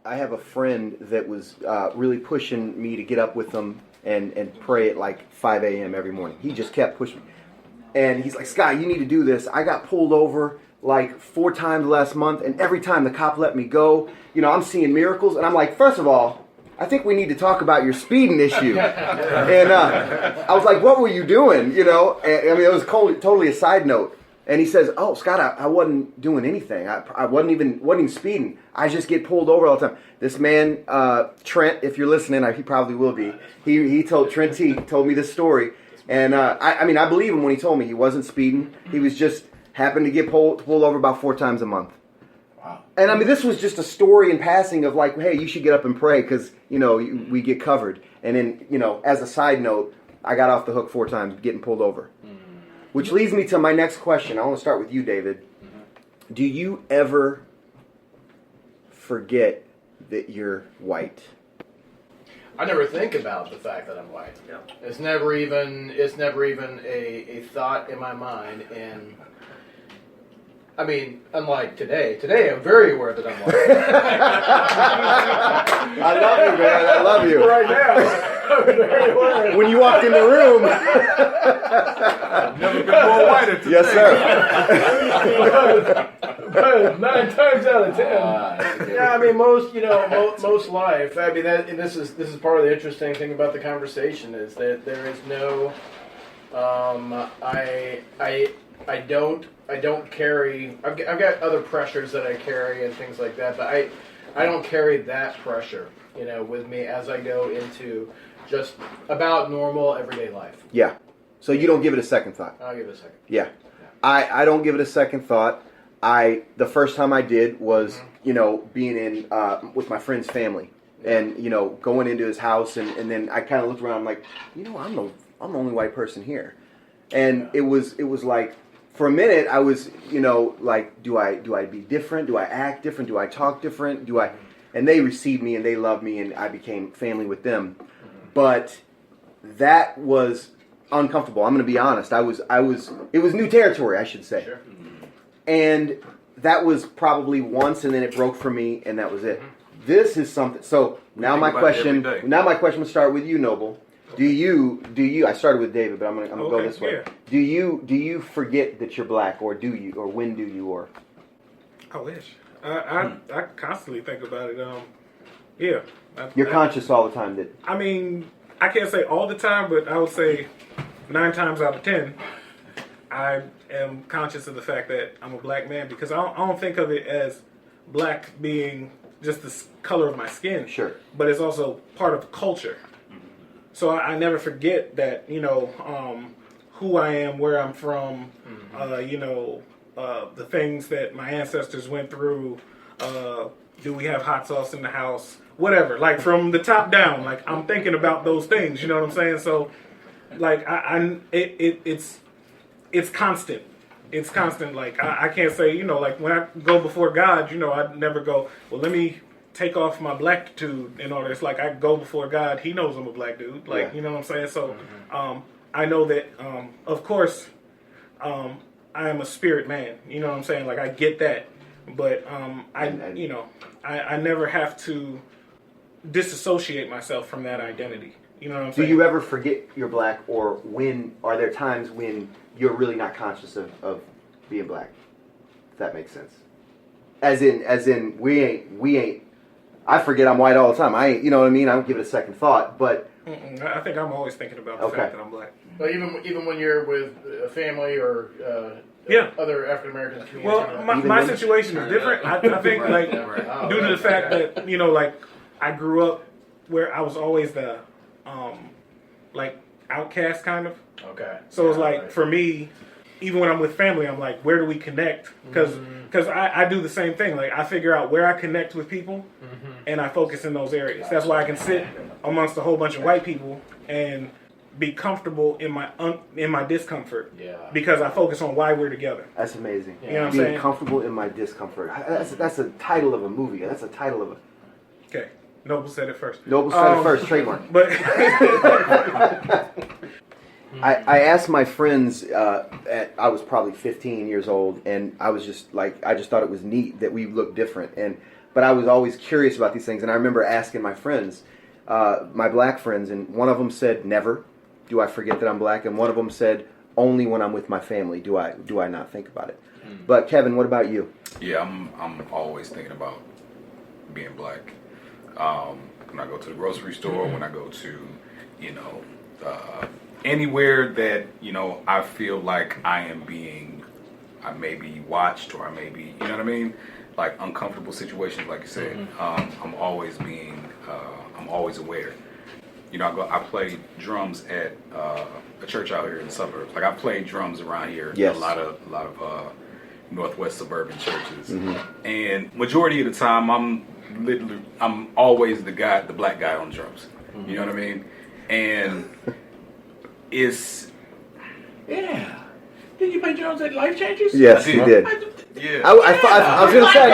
I have a friend that was really pushing me to get up with him and pray at like 5 a.m. every morning. He just kept pushing me. And he's like, Scott, you need to do this. I got pulled over like 4 times last month, and every time the cop let me go, I'm seeing miracles. And I'm like, first of all, I think we need to talk about your speeding issue. And I was like, what were you doing? And, I mean, it was totally a side note. And he says, oh, Scott, I wasn't doing anything. I wasn't even speeding. I just get pulled over all the time. This man, Trent, if you're listening, he probably will be. Trent T told me this story. And I believe him when he told me he wasn't speeding. He was just happened to get pulled over about 4 times a month. Wow. And I mean, this was just a story in passing of like, hey, you should get up and pray because, we get covered. And then, as a side note, I got off the hook 4 times getting pulled over. Which leads me to my next question. I want to start with you, David. Do you ever forget that you're white? I never think about the fact that I'm white. Yeah. It's never even a thought in my mind. And I mean, unlike today. Today I'm very aware that I'm white. I love you, man. I love you. Right now. I'm very aware. When you walked in the room. Never been more white at today. Yes, sir. But 9 times out of 10. Yeah, I mean, most life. I mean, and this is part of the interesting thing about the conversation is that there is no. I don't carry. I've got other pressures that I carry and things like that, but I don't carry that pressure, with me as I go into just about normal everyday life. Yeah. So you don't give it a second thought. I'll give it a second. Yeah. I don't give it a second thought. The first time I did was, being in with my friend's family and, going into his house and then I kind of looked around, I'm like, I'm the only white person here. And it was like, for a minute I was, like, do I be different? Do I act different? Do I talk different? And they received me and they loved me and I became family with them. But that was uncomfortable. I'm going to be honest. It was new territory, I should say. Sure. And that was probably once, and then it broke for me, and that was it. This is something. So now my question will start with you, Noble. Do you? I started with David, but I'm gonna go this way. Yeah. Do you forget that you're black, or do you, or when do you, or? I wish. I constantly think about it. Yeah. You're conscious all the time that. I mean, I can't say all the time, but I would say 9 times out of 10, I am conscious of the fact that I'm a black man because I don't think of it as black being just the color of my skin. Sure. But it's also part of culture. So I never forget that, who I am, where I'm from, the things that my ancestors went through. Do we have hot sauce in the house? Whatever, like from the top down, like I'm thinking about those things. You know what I'm saying? So, like it's constant. It's constant. Like I can't say, like when I go before God, I never go, well, let me take off my blackitude and all this. Like I go before God, He knows I'm a black dude. Like, You know what I'm saying? So, I know that, of course, I am a spirit man. You know what I'm saying? Like I get that, but I never have to disassociate myself from that identity. You know what I'm saying? Do you ever forget you're black, or are there times when you're really not conscious of being black? If that makes sense. As in we ain't. I forget I'm white all the time. I ain't. You know what I mean? I don't give it a second thought. But I think I'm always thinking about the fact that I'm black. But even when you're with a family or other African American communities. Well, my situation is different. I think due to the fact that like I grew up where I was always the outcast kind of. Okay. So it's like for me, even when I'm with family, I'm like, where do we connect? Because I do the same thing. Like I figure out where I connect with people, and I focus in those areas. That's why I can sit amongst a whole bunch of white people and be comfortable in my discomfort. Yeah. Because I focus on why we're together. That's amazing. You know what I'm Being saying? comfortable in my discomfort. That's a title of a movie. That's a title of a. Okay. Noble said it first. Noble said it first. Trademark. But I asked my friends. I was probably 15 years old, and I was just like, I just thought it was neat that we looked different. And but I was always curious about these things. And I remember asking my friends, my black friends, and one of them said, "Never do I forget that I'm black," and one of them said, "Only when I'm with my family do I not think about it." But Kevin, what about you? Yeah, I'm always thinking about being black. When I go to the grocery store, when I go to, anywhere that, I feel like I may be watched, or I may be, you know what I mean? Like uncomfortable situations, like you said. I'm always aware. I play drums at a church out here in the suburbs. Like I played drums around here. Yes. A lot of northwest suburban churches, and majority of the time I'm always the black guy on drums. You know what I mean? And it's Did you play drums at Life Changers? Yes, you did. yeah. I was going to say.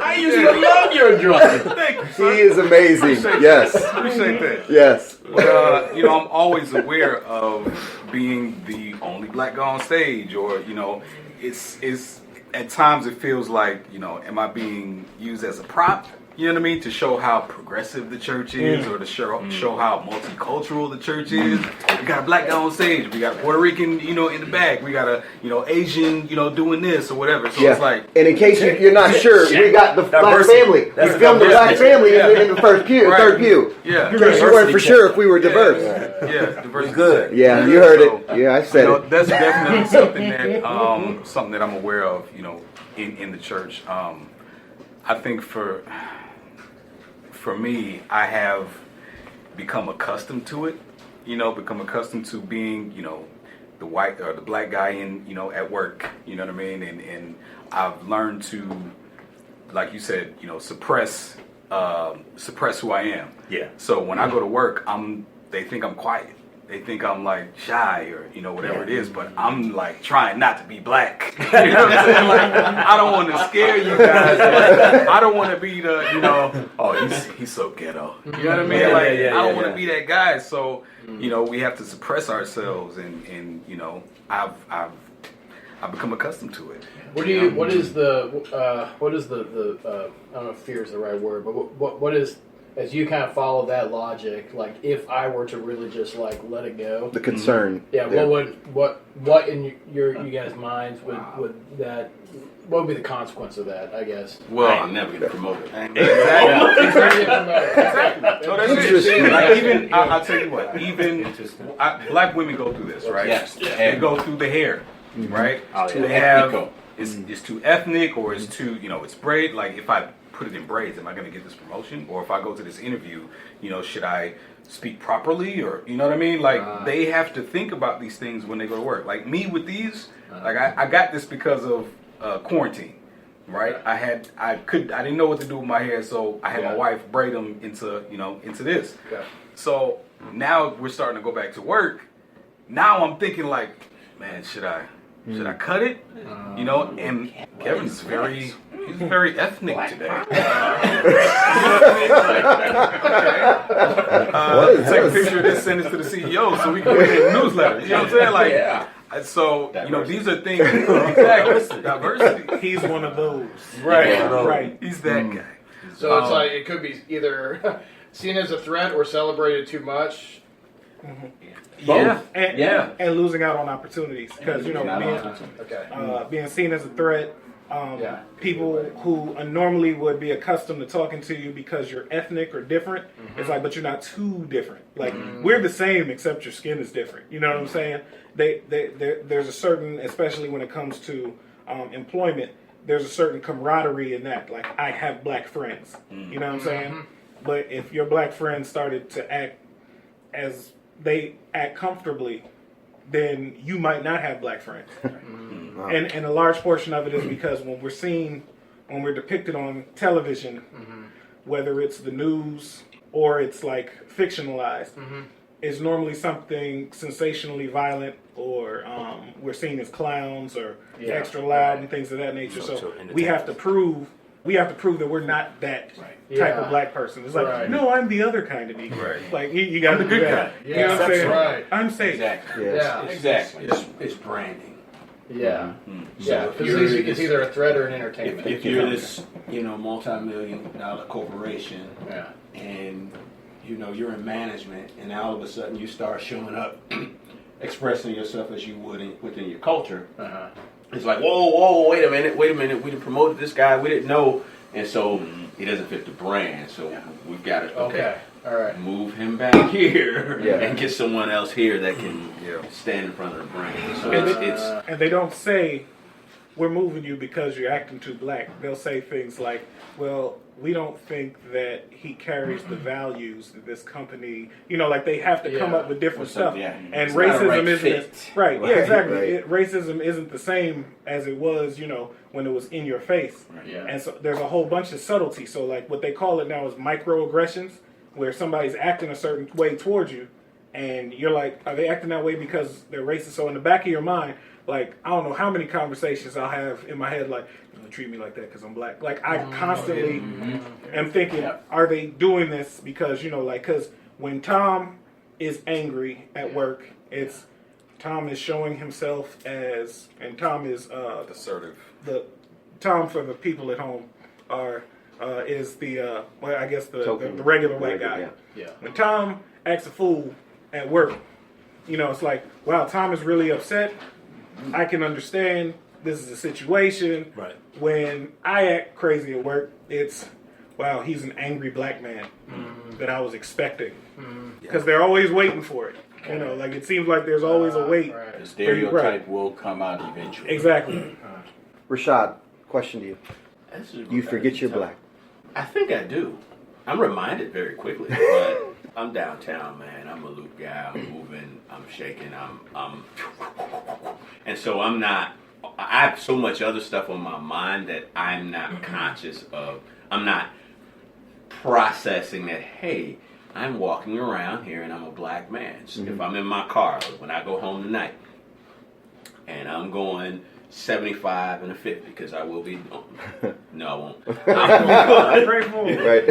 I used to love your drums. Thank you, He son. is amazing. Yes. Appreciate that. Yes. But, I'm always aware of being the only black guy on stage, or, it's at times it feels like, am I being used as a prop? You know what I mean? To show how progressive the church is, or to show how multicultural the church is. We got a black guy on stage. We got a Puerto Rican, in the back. We got a, Asian, doing this or whatever. So it's like. And in case you're not sure, we got the black family. We filmed the black family in the first pew, third pew. Yeah. In case you weren't for sure if we were diverse. Yeah, diversity. Good. Yeah, you heard it. Yeah, I said it. That's definitely something that I'm aware of, in the church. I think for me, I have become accustomed to it. Become accustomed to being, the white or the black guy at work. You know what I mean? And I've learned to, like you said, suppress who I am. Yeah. So when I go to work, they think I'm quiet. They think I'm like shy, or whatever it is, but I'm like trying not to be black. You know what I'm saying? Like, I don't want to scare you guys. Like, I don't want to be the oh, he's so ghetto. You know what I mean? I don't want to be that guy. So we have to suppress ourselves, and I've become accustomed to it. What is the I don't know if fear is the right word, but what is, as you kind of follow that logic, like if I were to really just like let it go, The concern. yeah, there. what in you guys' minds would that, what would be the consequence of that? I guess. Well, I ain't never gonna promote it. exactly. No, that's Interesting. it. Like even I'll tell you what. Even black women go through this, right? Yes. They go through the hair, right? Oh, yeah. They have Ethnico. it's too ethnic, or it's too it's braid. Like if I put it in braids, am I going to get this promotion? Or if I go to this interview, should I speak properly, or you know what I mean? Like they have to think about these things when they go to work. Like me with these, like I got this because of quarantine, right? I didn't know what to do with my hair, so I had my wife braid them into this. Okay. So now we're starting to go back to work. Now I'm thinking like, man, should I cut it? And Kevin's very ethnic today. Take a picture of this, send it to the CEO so we can put it in the newsletter. You know what I'm saying? Like, so these are things. Exactly. Diversity. He's one of those. Right. Right. He's that guy. So it's like it could be either seen as a threat or celebrated too much. Yeah. And losing out on opportunities because being seen as a threat. People who normally would be accustomed to talking to you because you're ethnic or different, it's like, but you're not too different. Like we're the same except your skin is different. You know what I'm saying? There's a certain, especially when it comes to employment, there's a certain camaraderie in that. Like I have black friends. You know what I'm saying? But if your black friends started to act as they act comfortably, then you might not have black friends. Wow. And a large portion of it is because when we're depicted on television, whether it's the news or it's like fictionalized, it's normally something sensationally violent, or we're seen as clowns or extra loud and things of that nature. So we have to prove we have to prove that we're not that type Yeah. of black person. It's like, Right. no, I'm the other kind of Negro. Right. Like you got to the do good that. kind. You know what I'm that's saying? right. I'm safe. Exactly. Yes. Yeah. Exactly. It's branding. Yeah. Mm-hmm. Yeah. So if Because you're it's either a threat or an entertainment. If you're this, multi-million-dollar corporation, Yeah. and you're in management, and all of a sudden you start showing up, expressing yourself as you would within your culture, Uh-huh. it's like, whoa, wait a minute, we done promoted this guy, we didn't know, and so he doesn't fit the brand, so we've got to, Okay. All right. move him back here Yeah. and get someone else here that can stand in front of the brand. So it's And they don't say, we're moving you because you're acting too black. They'll say things like, well, we don't think that he carries the values that this company, like they have to come Yeah. up with different Or something, stuff. yeah. And It's not a racism right isn't fit. right. Yeah, Right, exactly. right. Racism isn't the same as it was, when it was in your face. Yeah. And so there's a whole bunch of subtlety. So like what they call it now is microaggressions, where somebody's acting a certain way towards you, and you're like, are they acting that way because they're racist? So in the back of your mind, like, I don't know how many conversations I'll have in my head, like, treat me like that because I'm black. Like, I constantly am thinking, are they doing this because, because when Tom is angry at work, it's Tom is showing himself as, and Tom is Assertive. Tom for the people at home is the I guess the Token. the regular white guy. Yeah. Yeah. When Tom acts a fool at work, it's like, wow, Tom is really upset. I can understand. This is a situation. Right. When I act crazy at work, it's, wow, he's an angry black man that I was expecting. Because they're always waiting for it. Like it seems like there's always a wait. Right. the stereotype will come out eventually. Exactly. Rashad, question to you. This is- You forget you're black. I think I do. I'm reminded very quickly, but I'm downtown, man. I'm a loop guy. I'm moving. I'm shaking. And so I'm not. I have so much other stuff on my mind that I'm not conscious of. I'm not processing that. Hey, I'm walking around here and I'm a black man. So if I'm in my car, when I go home tonight, and I'm going 75 and a 50, because I will be. No, I won't. I'm grateful. Right.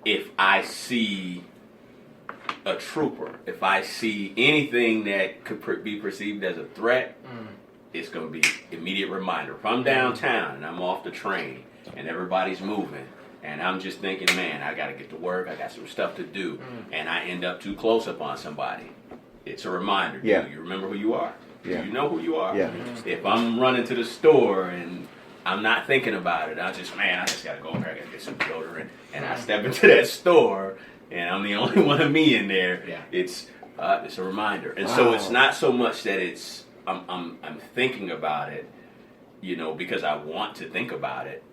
If I see a trooper, if I see anything that could be perceived as a threat, it's going to be immediate reminder. If I'm downtown and I'm off the train and everybody's moving and I'm just thinking, man, I got to get to work, I got some stuff to do, and I end up too close up on somebody, it's a reminder. Yeah. Do you remember who you are? Yeah. Do you know who you are? Yeah. If I'm running to the store and I'm not thinking about it, I just got to go over there, I got to get some deodorant, and I step into that store and I'm the only one of me in there. Yeah. It's a reminder, and so it's not so much that it's I'm thinking about it, because I want to think about it,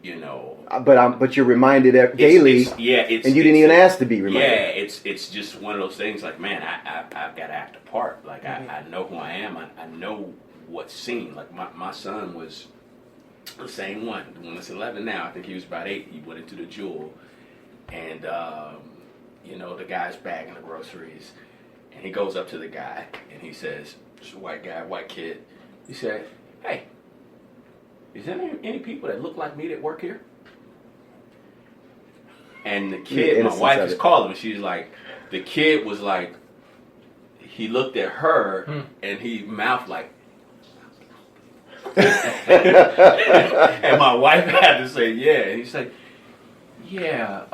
But you're reminded daily, and you didn't even ask to be reminded. Yeah, it's just one of those things. Like, man, I've got to act a part. Like, I know who I am. I know what's seen. Like my son was the same one. The one that's 11 now. I think he was about 8. He went into the Jewel, and the guy's bagging the groceries, and he goes up to the guy and he says, "It's a white guy, white kid." He said, "Hey, is there any people that look like me that work here?" And the kid, my innocence wife of is it. calling me. She's like, the kid was like, he looked at her and he mouthed like, and my wife had to say, yeah. And he's like, yeah,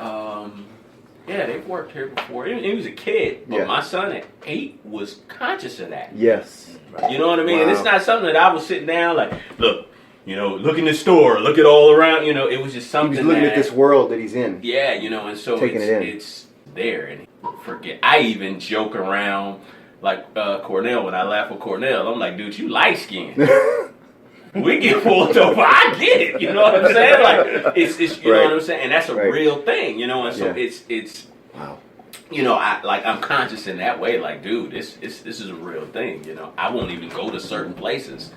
they've worked here before. He was a kid, but Yeah. my son at 8 was conscious of that. Yes. You know what I mean? And Wow. it's not something that I was sitting down like, look, look in the store, look at all around. It was just He something was looking that, at this world that he's in. yeah, and so Taking it in. it's there. And forget, I even joke around like Cornell. When I laugh with Cornell, I'm like, dude, you light skinned. We get pulled over. I get it. You know what I'm saying? Like it's you know Right. what I'm saying, and that's a Right. real thing. And so Yeah. it's Wow. I'm conscious in that way. Like, dude, this is a real thing. I won't even go to certain places.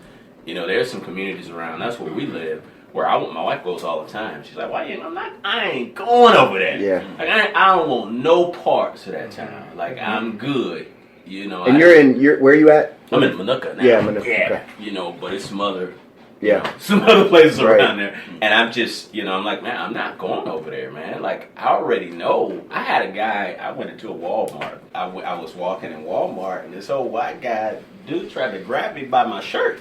There's some communities around us where we live where my wife goes all the time. She's like, "Why? I ain't going over there. Yeah. Like, I don't want no parts of that town. Like, I'm good. And where are you at? I'm in Manuka now. Yeah, Manuka, Yeah. okay. But it's some other some other places Right. around there. And I'm just, I'm like, man, I'm not going over there, man. Like, I already know. I had a guy, I went into a Walmart. I was walking in Walmart, and this old white guy, dude, tried to grab me by my shirt.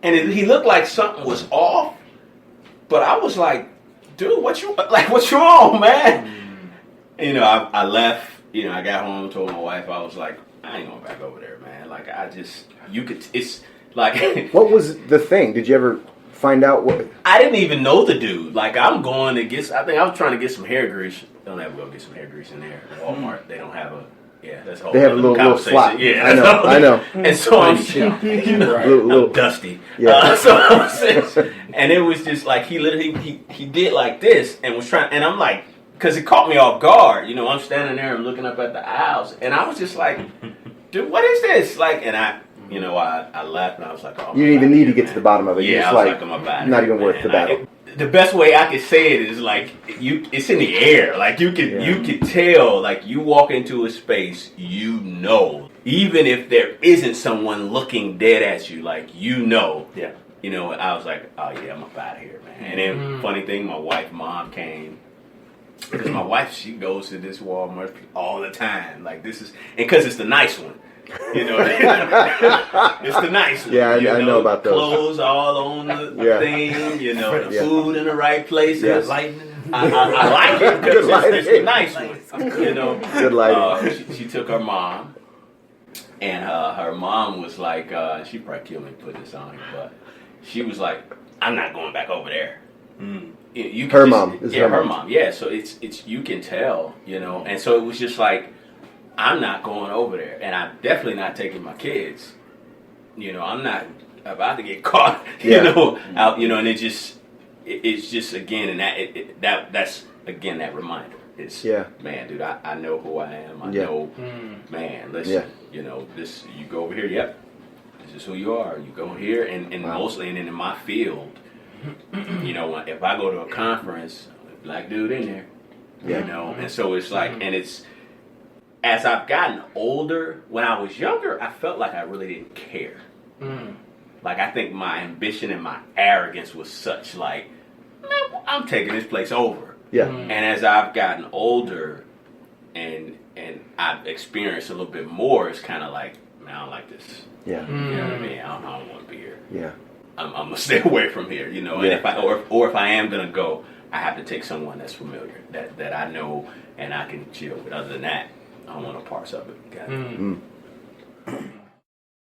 And he looked like something was off, but I was like, dude, what's wrong, man? I left. I got home, told my wife, I was like, I ain't going back over there, man. Like, it's like. What was the thing? Did you ever find out what? I didn't even know the dude. Like, I'm going to get, I think I was trying to get some hair grease. Don't ever go get some hair grease in there. At Walmart, they don't have that's a whole They have a other little slot. Yeah, I know. And so I'm, Little- I'm dusty. Yeah. And it was just like, he literally, he did like this and was trying, and I'm like, because it caught me off guard. I'm standing there and looking up at the aisles, and I was just like, dude, what is this? Like, and I laughed and I was like, oh, You didn't even need to get to the bottom of it. Yeah, You're I just was like, like, I'm about not it, even worth man. the battle. The best way I could say it is like, it's in the air. Like, you could tell, like, you walk into a space, even if there isn't someone looking dead at you, like, Yeah. I was like, oh yeah, I'm up out of here, man. And then, funny thing, my wife's mom came. Because my wife, she goes to this Walmart all the time. Like, this is, and because it's the nice one. It's the nice one. Yeah, I know about those. Clothes all on the thing, the food in the right places. Yes. I like it because it's the nice one. Good lighting. She took her mom, and her mom was like, she probably killed me to put this on here, but she was like, I'm not going back over there. Her mom. Yeah, so it's you can tell, and so it was just like, I'm not going over there, and I'm definitely not taking my kids. I'm not about to get caught. Out. And it's just again, and that's again that reminder. It's man, dude. I know who I am. I know, man. Listen, this. You go over here. Yep, this is who you are. You go here, and mostly, and in my field. If I go to a conference, black dude in there, and so it's like, and it's, as I've gotten older, when I was younger, I felt like I really didn't care. Like, I think my ambition and my arrogance was such, like, man, I'm taking this place over. Yeah. And as I've gotten older and I've experienced a little bit more, it's kind of like, man, I don't like this. Yeah. You know what I mean? I don't want to be here. Yeah. I'm gonna stay away from here, And if I am gonna go, I have to take someone that's familiar, that I know and I can chill with. Other than that, I don't want no parts of it. Got it.